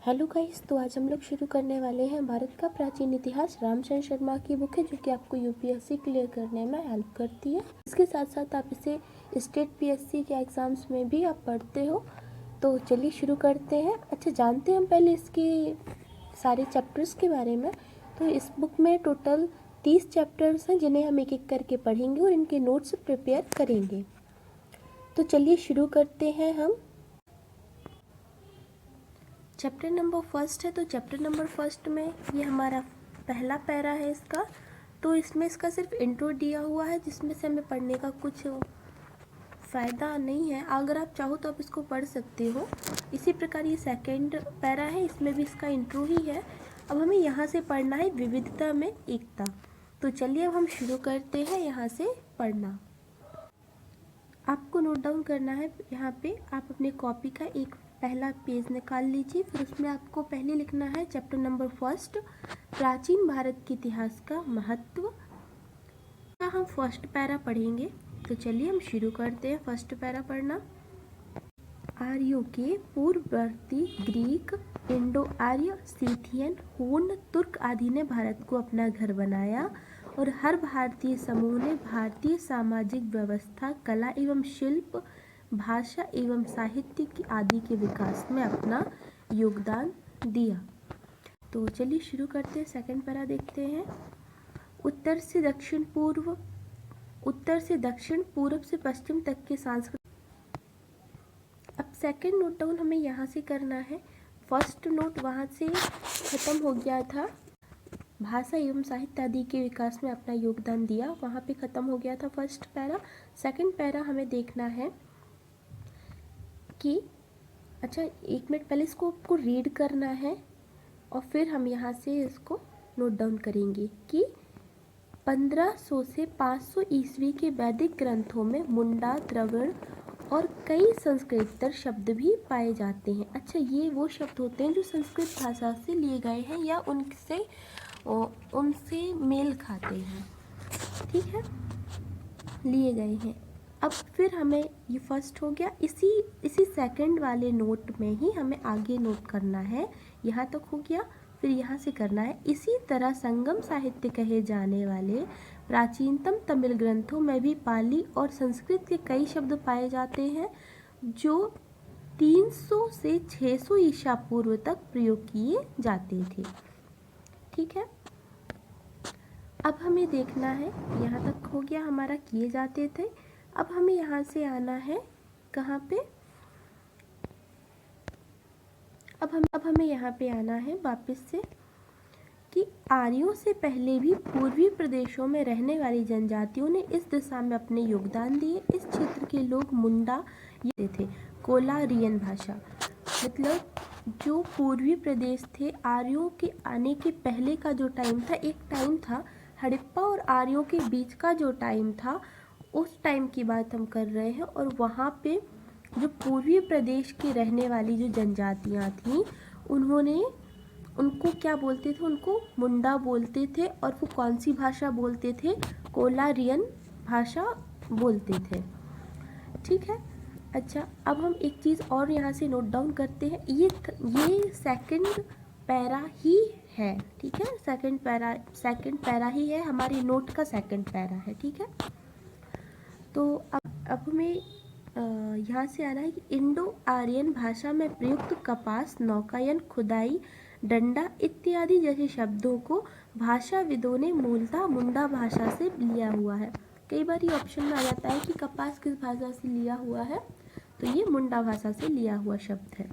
Hello guys, तो आज हम लोग शुरू करने वाले हैं भारत का प्राचीन इतिहास। रामचंद्र शर्मा की बुक है जो कि आपको यूपीएससी क्लियर करने में हेल्प करती है। इसके साथ साथ आप इसे स्टेट पीएससी के एग्ज़ाम्स में भी आप पढ़ते हो। तो चलिए शुरू करते हैं। अच्छा, जानते हैं हम पहले इसके सारे चैप्टर्स के बारे में। तो इस बुक में टोटल 30 चैप्टर्स हैं जिन्हें हम एक एक करके पढ़ेंगे और इनके नोट्स प्रिपेयर करेंगे। तो चलिए शुरू करते हैं हम। चैप्टर नंबर फर्स्ट है, तो चैप्टर नंबर फर्स्ट में ये हमारा पहला पैरा है इसका। तो इसमें इसका सिर्फ इंट्रो दिया हुआ है जिसमें से हमें पढ़ने का कुछ फ़ायदा नहीं है। अगर आप चाहो तो आप इसको पढ़ सकते हो। इसी प्रकार ये सेकंड पैरा है, इसमें भी इसका इंट्रो ही है। अब हमें यहाँ से पढ़ना है विविधता में एकता। तो चलिए अब हम शुरू करते हैं यहाँ से पढ़ना। आपको नोट डाउन करना है यहाँ पे। आप अपने कॉपी का एक पहला पेज निकाल लीजिए। फिर उसमें आपको पहले लिखना है चैप्टर नंबर फर्स्ट, प्राचीन भारत के इतिहास का महत्व का हम फर्स्ट पैरा पढ़ेंगे। तो चलिए हम शुरू करते हैं फर्स्ट पैरा पढ़ना। आर्यों के पूर्ववर्ती ग्रीक, इंडो आर्य, सीथियन, हूण, तुर्क आदि ने भारत को अपना घर बनाया और हर भारतीय समूह ने भारतीय सामाजिक व्यवस्था, कला एवं शिल्प, भाषा एवं साहित्य की आदि के विकास में अपना योगदान दिया। तो चलिए शुरू करते हैं। सेकंड पैरा देखते हैं। उत्तर से दक्षिण, पूर्व से पश्चिम तक के सांस्कृतिक। अब सेकंड नोट डाउन हमें यहाँ से करना है। फर्स्ट नोट वहाँ से ख़त्म हो गया था, भाषा एवं साहित्य आदि के विकास में अपना योगदान दिया, वहाँ पे ख़त्म हो गया था फर्स्ट पैरा। सेकंड पैरा हमें देखना है कि अच्छा, एक मिनट पहले इसको आपको रीड करना है और फिर हम यहाँ से इसको नोट डाउन करेंगे कि 1500 से 500 ईस्वी के वैदिक ग्रंथों में मुंडा, द्रविड़ और कई संस्कृतेतर शब्द भी पाए जाते हैं। अच्छा, ये वो शब्द होते हैं जो संस्कृत भाषा से लिए गए हैं या उनसे मेल खाते हैं, ठीक है, लिए गए हैं। अब फिर हमें ये फर्स्ट हो गया। इसी सेकंड वाले नोट में ही हमें आगे नोट करना है। यहाँ तक हो गया, फिर यहाँ से करना है। इसी तरह संगम साहित्य कहे जाने वाले प्राचीनतम तमिल ग्रंथों में भी पाली और संस्कृत के कई शब्द पाए जाते हैं जो 300 से 600 ईसा पूर्व तक प्रयोग किए जाते थे, ठीक है। अब हमें देखना है, यहाँ तक हो गया हमारा किए जाते थे। अब हमें यहाँ से आना है कहाँ पे, अब हमें यहाँ पे आना है वापस से कि आर्यों से पहले भी पूर्वी प्रदेशों में रहने वाली जनजातियों ने इस दिशा में अपने योगदान दिए। इस क्षेत्र के लोग मुंडा ये थे, कोलारियन भाषा, मतलब जो पूर्वी प्रदेश थे, आर्यों के आने के पहले का जो टाइम था, एक टाइम था हड़प्पा और आर्यों के बीच का जो टाइम था, उस टाइम की बात हम कर रहे हैं। और वहाँ पे जो पूर्वी प्रदेश के रहने वाली जो जनजातियाँ थीं, उनको क्या बोलते थे, उनको मुंडा बोलते थे। और वो कौन सी भाषा बोलते थे, कोलारियन भाषा बोलते थे, ठीक है। अच्छा, अब हम एक चीज़ और यहाँ से नोट डाउन करते हैं। ये सेकंड पैरा ही है, ठीक है। सेकंड पैरा ही है, हमारी नोट का सेकंड पैरा है, ठीक है। तो अब हमें यहाँ से आना है कि इंडो आर्यन भाषा में प्रयुक्त कपास, नौकायन, खुदाई, डंडा इत्यादि जैसे शब्दों को भाषाविदों ने मूलतः मुंडा भाषा से लिया हुआ है। कई बार ये ऑप्शन में आ जाता है कि कपास किस भाषा से लिया हुआ है, तो ये मुंडा भाषा से लिया हुआ शब्द है,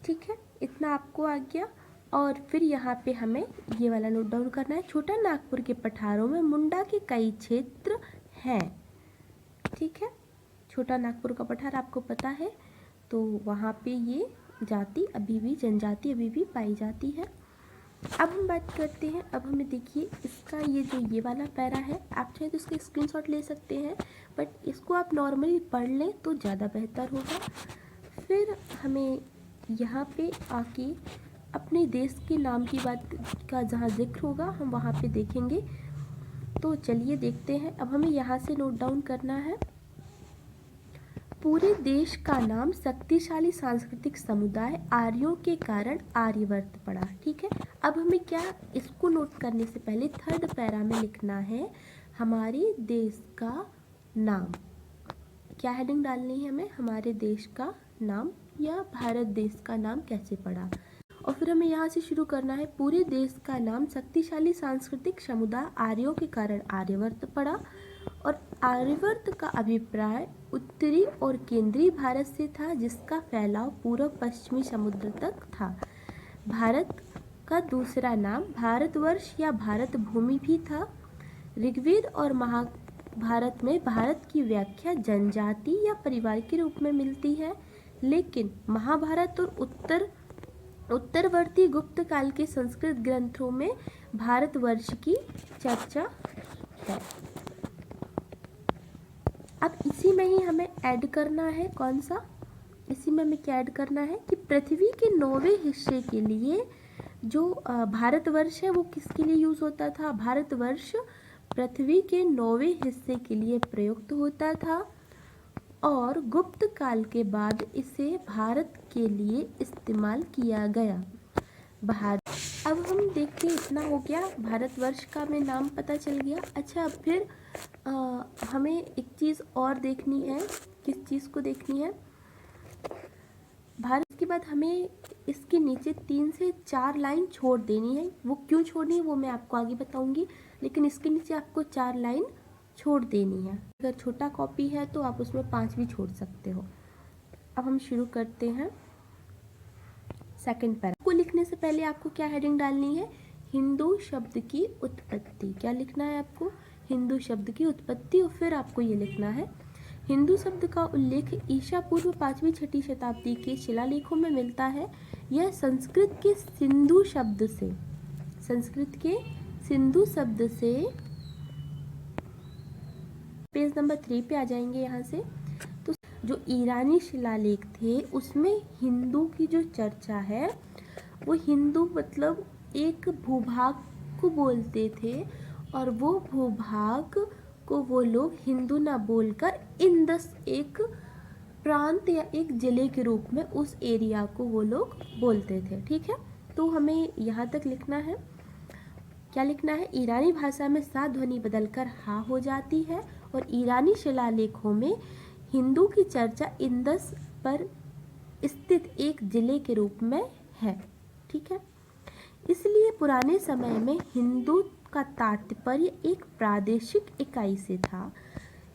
ठीक है। इतना आपको आ गया। और फिर यहाँ पे हमें ये वाला नोट डाउन करना है। छोटा नागपुर के पठारों में मुंडा के कई क्षेत्र हैं, ठीक है। छोटा नागपुर का पठार आपको पता है, तो वहाँ पे ये जनजाति अभी भी पाई जाती है। अब हम बात करते हैं, अब हमें देखिए इसका ये वाला पैरा है, आप चाहे तो इसका स्क्रीनशॉट ले सकते हैं, बट इसको आप नॉर्मली पढ़ लें तो ज़्यादा बेहतर होगा। फिर हमें यहाँ पे आके अपने देश के नाम की बात का जहाँ जिक्र होगा हम वहाँ पे देखेंगे। तो चलिए देखते हैं। अब हमें यहाँ से नोट डाउन करना है पूरे देश का नाम शक्तिशाली सांस्कृतिक समुदाय आर्यों के कारण आर्यवर्त पड़ा। ठीक है, अब हमें क्या इसको नोट करने से पहले थर्ड पैरा में लिखना है हमारे देश का नाम। क्या हेडिंग डालनी है हमें? हमारे देश का नाम या भारत देश का नाम कैसे पड़ा। और फिर हमें यहाँ से शुरू करना है, पूरे देश का नाम शक्तिशाली सांस्कृतिक समुदाय आर्यों के कारण आर्यवर्त पड़ा। और आर्यवर्त का अभिप्राय उत्तरी और केंद्रीय भारत से था, जिसका फैलाव पूर्व पश्चिमी समुद्र तक था। भारत का दूसरा नाम भारतवर्ष या भारत भूमि भी था। ऋग्वेद और महाभारत में भारत की व्याख्या जनजाति या परिवार के रूप में मिलती है, लेकिन महाभारत और उत्तरवर्ती गुप्त काल के संस्कृत ग्रंथों में भारतवर्ष की चर्चा है। अब इसी में ही हमें ऐड करना है, कौन सा? इसी में हमें क्या ऐड करना है कि पृथ्वी के 9वें हिस्से के लिए जो भारतवर्ष है वो किसके लिए यूज होता था? भारतवर्ष पृथ्वी के 9वें हिस्से के लिए प्रयुक्त होता था और गुप्त काल के बाद इसे भारत के लिए इस्तेमाल किया गया। अब हम देखते हैं, इतना हो गया, भारतवर्ष का हमें नाम पता चल गया। अच्छा, अब फिर हमें एक चीज़ और देखनी है। किस चीज़ को देखनी है? भारत के बाद हमें इसके नीचे 3 से 4 लाइन छोड़ देनी है। वो क्यों छोड़नी है वो मैं आपको आगे बताऊंगी, लेकिन इसके नीचे आपको 4 लाइन छोड़ देनी है। अगर छोटा कॉपी है तो आप उसमें 5 भी छोड़ सकते हो। अब हम शुरू करते हैं सेकंड पैरा को लिखने से पहले आपको क्या हेडिंग डालनी है? हिंदू शब्द की उत्पत्ति। क्या लिखना है आपको? हिंदू शब्द की उत्पत्ति। और फिर आपको ये लिखना है, हिंदू शब्द का उल्लेख ईसा पूर्व 5वीं-6वीं शताब्दी के शिलालेखों में मिलता है। यह संस्कृत के सिंधु शब्द से पेज नंबर 3 पे आ जाएंगे। यहाँ से तो जो ईरानी शिलालेख थे उसमें हिंदू की जो चर्चा है वो हिंदू मतलब एक भूभाग को बोलते थे, और वो भूभाग को वो लोग हिंदू ना बोलकर इंदस एक प्रांत या एक जिले के रूप में उस एरिया को वो लोग बोलते थे। ठीक है, तो हमें यहाँ तक लिखना है। क्या लिखना है? ईरानी भाषा में सा ध्वनि बदलकर हा हो जाती है और ईरानी शिलालेखों में हिंदू की चर्चा इंदस पर स्थित एक जिले के रूप में है। ठीक है, इसलिए पुराने समय में हिंदू का तात्पर्य एक प्रादेशिक इकाई से था।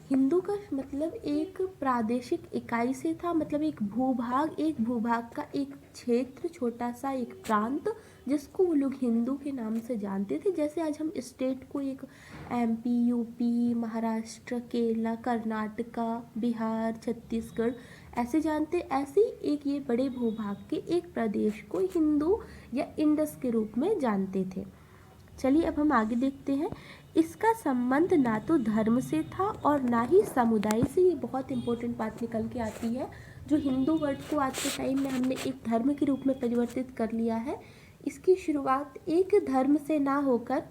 हिंदू का मतलब एक प्रादेशिक इकाई से था, मतलब एक भूभाग का एक क्षेत्र, छोटा सा एक प्रांत, जिसको वो लोग हिंदू के नाम से जानते थे। जैसे आज हम स्टेट को एक MP, UP, महाराष्ट्र, केरला, कर्नाटका, बिहार, छत्तीसगढ़ ऐसे जानते, ऐसे एक ये बड़े भूभाग के एक प्रदेश को हिंदू या इंडस के रूप में जानते थे। चलिए अब हम आगे देखते हैं। इसका संबंध ना तो धर्म से था और ना ही समुदाय से। ये बहुत इंपॉर्टेंट बात निकल के आती है। जो हिंदू वर्ड को आज के टाइम में हमने एक धर्म के रूप में परिवर्तित कर लिया है, इसकी शुरुआत एक धर्म से ना होकर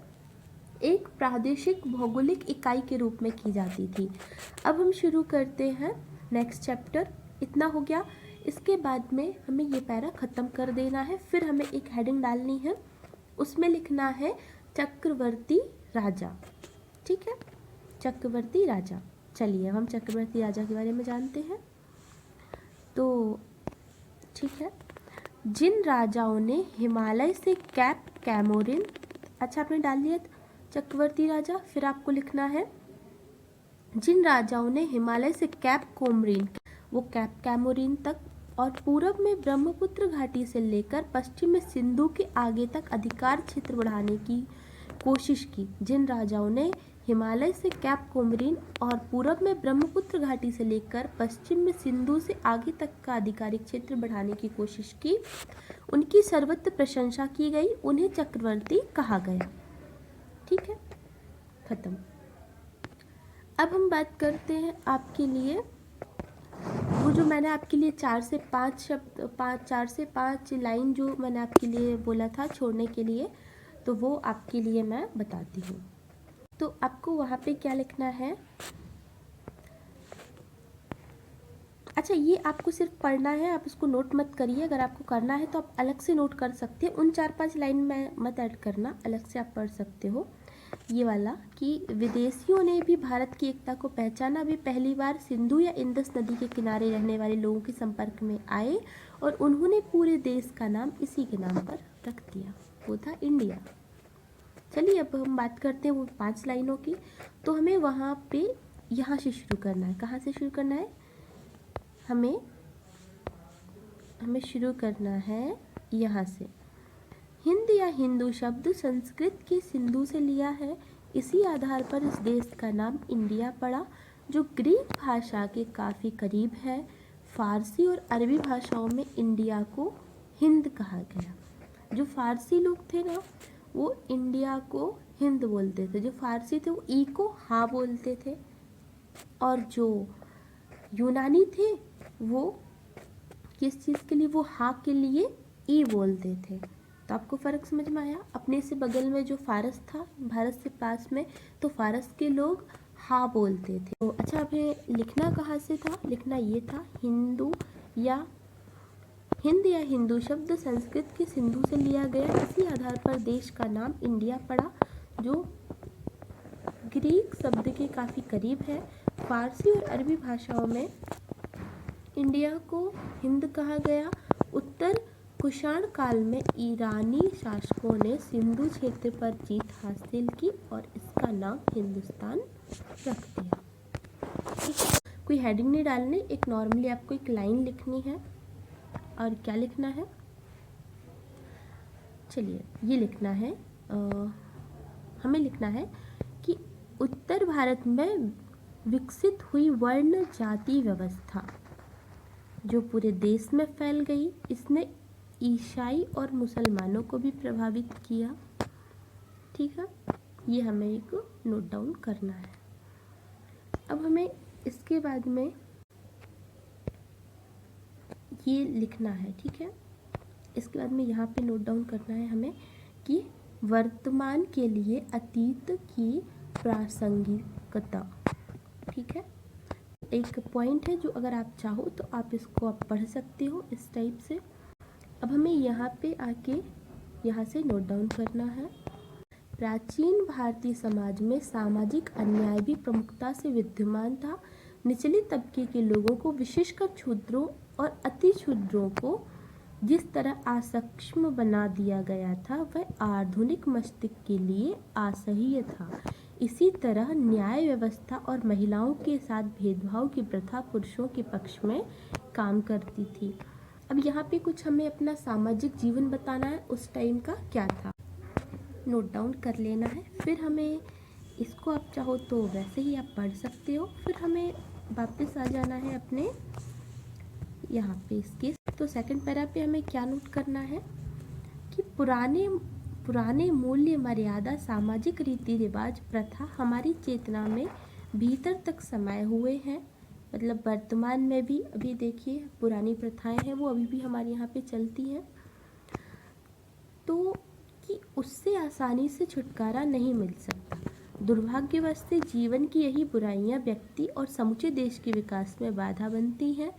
एक प्रादेशिक भौगोलिक इकाई के रूप में की जाती थी। अब हम शुरू करते हैं नेक्स्ट चैप्टर। इतना हो गया। इसके बाद में हमें ये पैरा ख़त्म कर देना है। फिर हमें एक हेडिंग डालनी है, उसमें लिखना है चक्रवर्ती राजा। ठीक है, चक्रवर्ती राजा। चलिए हम चक्रवर्ती राजा के बारे में जानते हैं। तो ठीक है, जिन राजाओं ने हिमालय से कैप कैमोरिन, अच्छा आपने डाल दिया चक्रवर्ती राजा। फिर आपको लिखना है जिन राजाओं ने हिमालय से कैप कोमरिन, वो कैप कैमोरिन तक और पूरब में ब्रह्मपुत्र घाटी से लेकर पश्चिम में सिंधु के आगे तक अधिकार क्षेत्र बढ़ाने की कोशिश की। जिन राजाओं ने हिमालय से कैप कोमरिन और पूरब में ब्रह्मपुत्र घाटी से लेकर पश्चिम में सिंधु से आगे तक का आधिकारिक क्षेत्र बढ़ाने की कोशिश की, उनकी सर्वत्र प्रशंसा की गई, उन्हें चक्रवर्ती कहा गया। ठीक है, खत्म। अब हम बात करते हैं आपके लिए वो जो मैंने आपके लिए 4 से 5 लाइन जो मैंने आपके लिए बोला था छोड़ने के लिए, तो वो आपके लिए मैं बताती हूँ। तो आपको वहाँ पे क्या लिखना है? अच्छा, ये आपको सिर्फ पढ़ना है, आप इसको नोट मत करिए। अगर आपको करना है तो आप अलग से नोट कर सकते हैं, उन 4-5 लाइन में मत ऐड करना, अलग से आप पढ़ सकते हो। ये वाला कि विदेशियों ने भी भारत की एकता को पहचाना, वे पहली बार सिंधु या इंदस नदी के किनारे रहने वाले लोगों के संपर्क में आए और उन्होंने पूरे देश का नाम इसी के नाम पर रख दिया, वो था इंडिया। चलिए अब हम बात करते हैं वो 5 लाइनों की। तो हमें वहाँ पे यहाँ से शुरू करना है। कहाँ से शुरू करना है? हमें शुरू करना है यहाँ से। हिंद या हिंदू शब्द संस्कृत के सिंधु से लिया है, इसी आधार पर इस देश का नाम इंडिया पड़ा, जो ग्रीक भाषा के काफ़ी करीब है। फारसी और अरबी भाषाओं में इंडिया को हिंद कहा गया। जो फारसी लोग थे ना, वो इंडिया को हिंद बोलते थे। जो फारसी थे वो ई को हा बोलते थे, और जो यूनानी थे वो किस चीज़ के लिए? वो हा के लिए ई बोलते थे। तो आपको फ़र्क समझ में आया? अपने से बगल में जो फारस था, भारत से पास में, तो फारस के लोग हा बोलते थे। तो अच्छा, हमें लिखना कहाँ से था? लिखना ये था, हिंद या हिंदू शब्द संस्कृत के सिंधु से लिया गया, इसी आधार पर देश का नाम इंडिया पड़ा, जो ग्रीक शब्द के काफ़ी करीब है। फारसी और अरबी भाषाओं में इंडिया को हिंद कहा गया। उत्तर कुषाण काल में ईरानी शासकों ने सिंधु क्षेत्र पर जीत हासिल की और इसका नाम हिंदुस्तान रख दिया। कोई हेडिंग नहीं डालनी, एक नॉर्मली आपको एक लाइन लिखनी है। और क्या लिखना है? चलिए ये लिखना है, हमें लिखना है कि उत्तर भारत में विकसित हुई वर्ण जाति व्यवस्था जो पूरे देश में फैल गई, इसने ईसाई और मुसलमानों को भी प्रभावित किया। ठीक है, ये हमें एक नोट डाउन करना है। अब हमें इसके बाद में ये लिखना है, ठीक है। इसके बाद में यहाँ पे नोट डाउन करना है हमें कि वर्तमान के लिए अतीत की प्रासंगिकता। ठीक है, एक पॉइंट है जो अगर आप चाहो तो आप इसको आप पढ़ सकते हो इस टाइप से। अब हमें यहाँ पे आके यहाँ से नोट डाउन करना है। प्राचीन भारतीय समाज में सामाजिक अन्याय भी प्रमुखता से विद्यमान था। निचले तबके के लोगों को, विशेषकर क्षुद्रों और अति क्षुद्रों को जिस तरह असक्षम बना दिया गया था, वह आधुनिक मस्तिष्क के लिए असह्य था। इसी तरह न्याय व्यवस्था और महिलाओं के साथ भेदभाव की प्रथा पुरुषों के पक्ष में काम करती थी। अब यहाँ पे कुछ हमें अपना सामाजिक जीवन बताना है, उस टाइम का क्या था, नोट डाउन कर लेना है। फिर हमें इसको आप चाहो तो वैसे ही आप पढ़ सकते हो। फिर हमें वापस आ जाना है अपने यहाँ पे इसके। तो सेकंड पैरा पे हमें क्या नोट करना है कि पुराने मूल्य, मर्यादा, सामाजिक रीति रिवाज, प्रथा हमारी चेतना में भीतर तक समाये हुए हैं। मतलब वर्तमान में भी अभी देखिए पुरानी प्रथाएं हैं, वो अभी भी हमारे यहाँ पे चलती हैं, तो कि उससे आसानी से छुटकारा नहीं मिल सकता। दुर्भाग्यवश से जीवन की यही बुराइयां व्यक्ति और समूचे देश के विकास में बाधा बनती हैं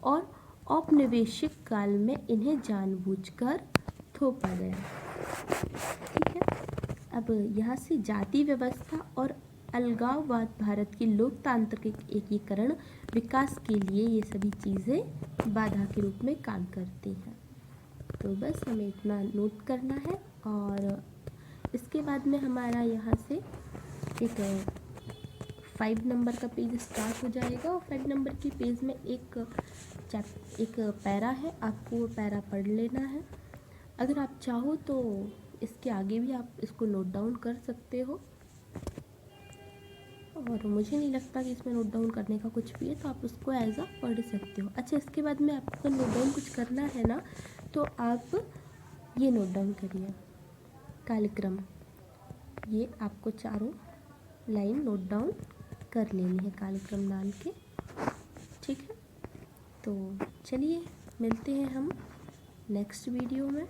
और औपनिवेशिक काल में इन्हें जानबूझकर थोपा गया। ठीक है, अब यहाँ से जाति व्यवस्था और अलगाववाद भारत के लोकतांत्रिक एकीकरण विकास के लिए ये सभी चीज़ें बाधा के रूप में काम करती हैं। तो बस हमें इतना नोट करना है। और इसके बाद में हमारा यहाँ से एक 5 नंबर का पेज स्टार्ट हो जाएगा और 5 नंबर की पेज में एक पैरा है, आपको वो पैरा पढ़ लेना है। अगर आप चाहो तो इसके आगे भी आप इसको नोट डाउन कर सकते हो, और मुझे नहीं लगता कि इसमें नोट डाउन करने का कुछ भी है, तो आप उसको एज पढ़ सकते हो। अच्छा, इसके बाद में आपको नोट डाउन कुछ करना है ना, तो आप ये नोट डाउन करिए, कालक्रम। ये आपको चारों लाइन नोट डाउन कर लेनी है कालक्रम डाल के। ठीक है, तो चलिए मिलते हैं हम नेक्स्ट वीडियो में।